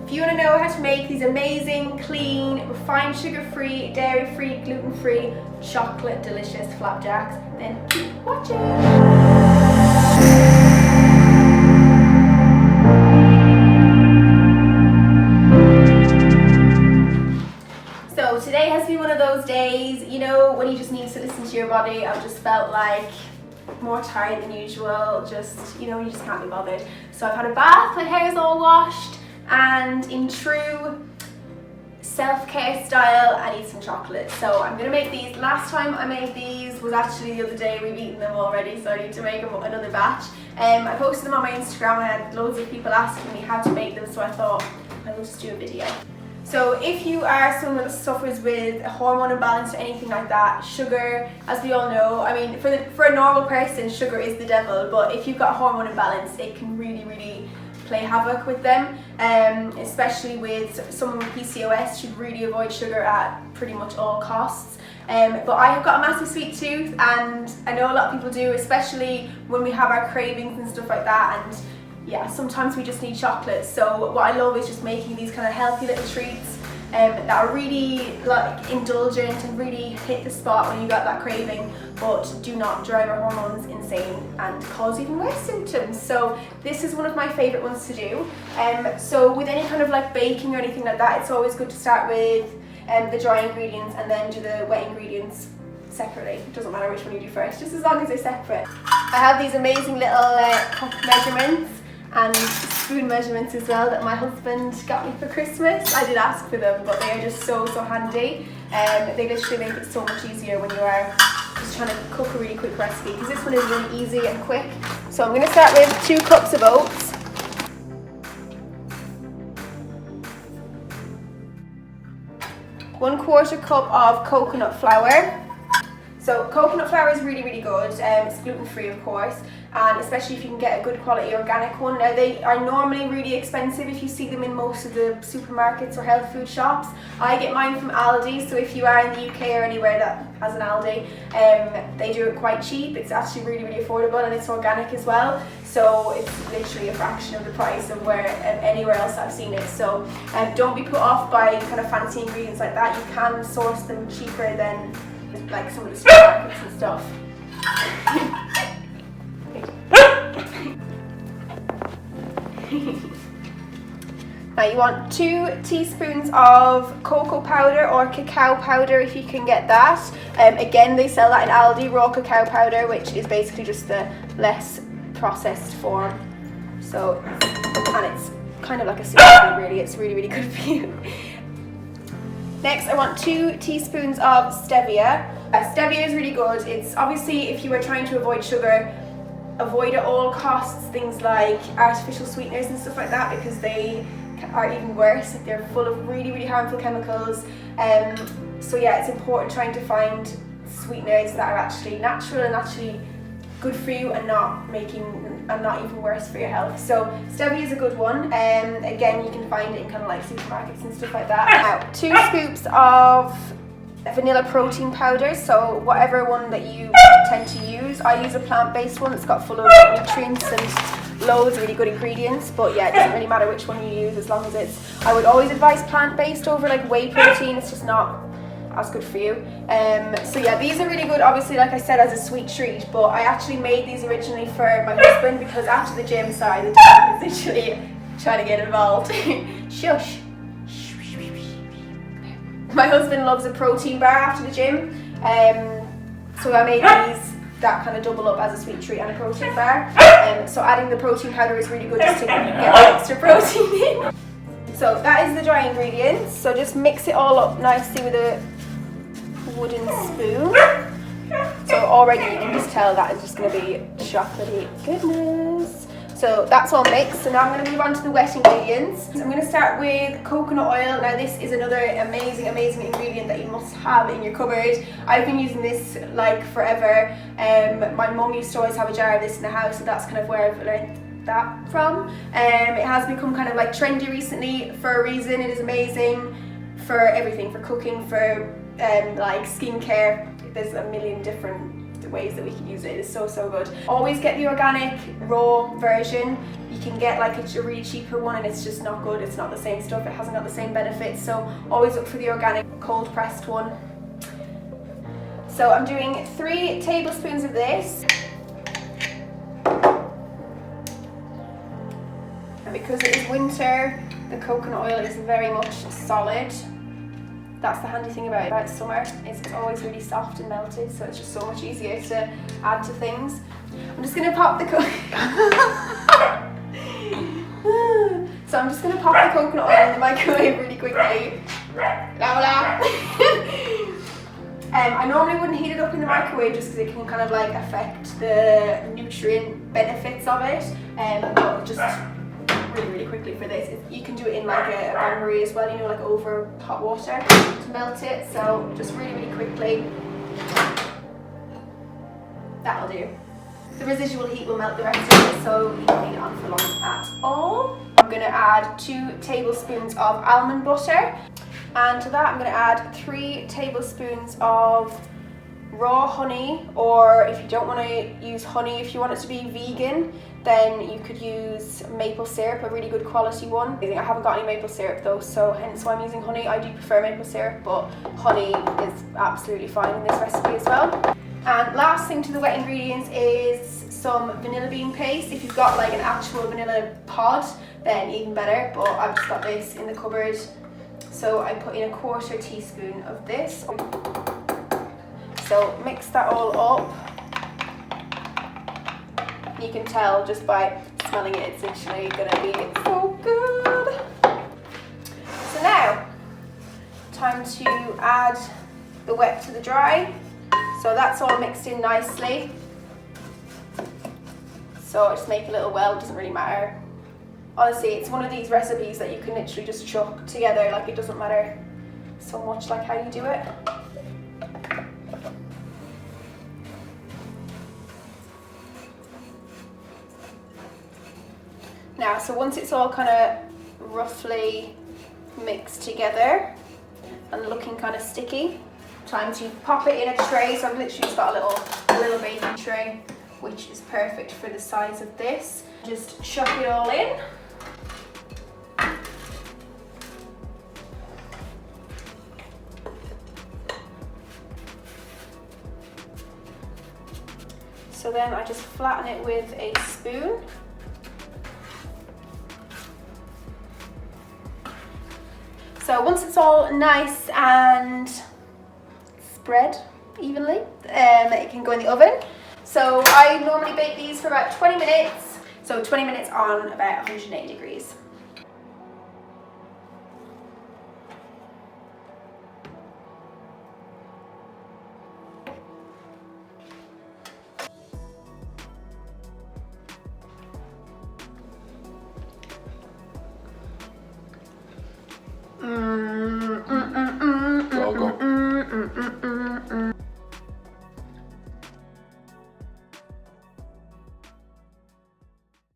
if you want to know how to make these amazing, clean, refined, sugar-free, dairy-free, gluten-free, chocolate delicious flapjacks, then keep watching. So today has been one of those days, you know, when you just need to listen to your body. I've just felt like more tired than usual, just, you know, you just can't be bothered. So I've had a bath, my hair's all washed, and in true self-care style, I need some chocolate. So I'm gonna make these. Last time I made these was actually the other day. We've eaten them already, so I need to make another batch. I posted them on my Instagram. I had loads of people asking me how to make them, so I thought I'll just do a video. So if you are someone that suffers with a hormone imbalance or anything like that, sugar, as we all know, I mean, for a normal person, sugar is the devil, but if you've got a hormone imbalance, it can really play havoc with them, especially with someone with PCOS. Should really avoid sugar at pretty much all costs. But I have got a massive sweet tooth, and I know a lot of people do, especially when we have our cravings and stuff like that, and yeah, sometimes we just need chocolate. So what I love is just making these kind of healthy little treats that are really like indulgent and really hit the spot when you got that craving, but do not drive our hormones insane and cause even worse symptoms. So this is one of my favorite ones to do. So with any kind of like baking or anything like that, it's always good to start with the dry ingredients and then do the wet ingredients separately. It doesn't matter which one you do first, just as long as they're separate. I have these amazing little cup measurements and spoon measurements as well that my husband got me for Christmas. I did ask for them, but they are just so handy. They literally make it so much easier when you are just trying to cook a really quick recipe, because this one is really easy and quick. So I'm going to start with 2 cups of oats. ¼ cup of coconut flour. So coconut flour is really good. It's gluten-free, of course, and especially if you can get a good quality organic one. Now they are normally really expensive if you see them in most of the supermarkets or health food shops. I get mine from Aldi, so if you are in the UK or anywhere that has an Aldi, they do it quite cheap. It's actually really affordable, and it's organic as well. So it's literally a fraction of the price of where anywhere else I've seen it. So don't be put off by kind of fancy ingredients like that. You can source them cheaper than like some of the supermarkets and stuff. Now you want 2 teaspoons of cocoa powder or cacao powder if you can get that. Again, they sell that in Aldi, raw cacao powder, which is basically just the less processed form. So, and it's kind of like a superfood really. It's really good for you. Next, I want 2 teaspoons of stevia. Stevia is really good. It's obviously, if you are trying to avoid sugar, avoid at all costs things like artificial sweeteners and stuff like that, because they are even worse. They're full of really harmful chemicals. So yeah, it's important trying to find sweeteners that are actually natural and actually good for you and not even worse for your health. So stevia is a good one. Again, you can find it in kind of like supermarkets and stuff like that. Now, 2 scoops of vanilla protein powder, so whatever one that you tend to use. I use a plant-based one that's got full of nutrients and loads of really good ingredients, but yeah, it doesn't really matter which one you use as long as it's, I would always advise plant-based over like whey protein. It's just not as good for you. So yeah, these are really good, obviously, like I said, as a sweet treat, but I actually made these originally for my husband, because after the gym, sorry, the dog is literally trying to get involved. Shush. My husband loves a protein bar after the gym, so I made these that kind of double up as a sweet treat and a protein bar. So adding the protein powder is really good just to get the extra protein in. So that is the dry ingredients. So just mix it all up nicely with a wooden spoon. So already you can just tell that is just going to be chocolatey goodness. So that's all mixed. So now I'm going to move on to the wet ingredients. I'm going to start with coconut oil. Now this is another amazing ingredient that you must have in your cupboard. I've been using this like forever. My mum used to always have a jar of this in the house, so that's kind of where I've learned that from. It has become kind of like trendy recently for a reason. It is amazing for everything, for cooking, for like skincare. There's a million different the ways that we can use it. It's so, so good. Always get the organic raw version. You can get like a really cheaper one and it's just not good. It's not the same stuff. It hasn't got the same benefits. So always look for the organic cold pressed one. So I'm doing 3 tablespoons of this. And because it is winter, the coconut oil is very much solid. That's the handy thing about summer, is it's always really soft and melted, so it's just so much easier to add to things. I'm just gonna pop the So I'm just gonna pop the coconut oil in the microwave really quickly. I normally wouldn't heat it up in the microwave just because it can kind of like affect the nutrient benefits of it, but just really quickly for this, you can do it in like a bain-marie as well, you know, like over hot water to melt it. So just really quickly, that'll do. The residual heat will melt the rest of it, so you don't need it on for long at all. I'm going to add 2 tablespoons of almond butter, and to that I'm going to add 3 tablespoons of raw honey, or if you don't want to use honey, if you want it to be vegan, then you could use maple syrup, a really good quality one. I haven't got any maple syrup though, so hence why I'm using honey. I do prefer maple syrup, but honey is absolutely fine in this recipe as well. And last thing to the wet ingredients is some vanilla bean paste. If you've got like an actual vanilla pod, then even better, but I've just got this in the cupboard. So I put in a 1/4 teaspoon of this. So mix that all up. You can tell just by smelling it, it's literally gonna be so good. So now, time to add the wet to the dry. So that's all mixed in nicely. So just make a little well, it doesn't really matter. Honestly, it's one of these recipes that you can literally just chuck together, like it doesn't matter so much like how you do it. Now, so once it's all kind of roughly mixed together and looking kind of sticky, time to pop it in a tray. So I've literally just got a little baking tray, which is perfect for the size of this. Just chuck it all in. So then I just flatten it with a spoon. So once it's all nice and spread evenly, it can go in the oven. So I normally bake these for about 20 minutes. So 20 minutes on about 180 degrees.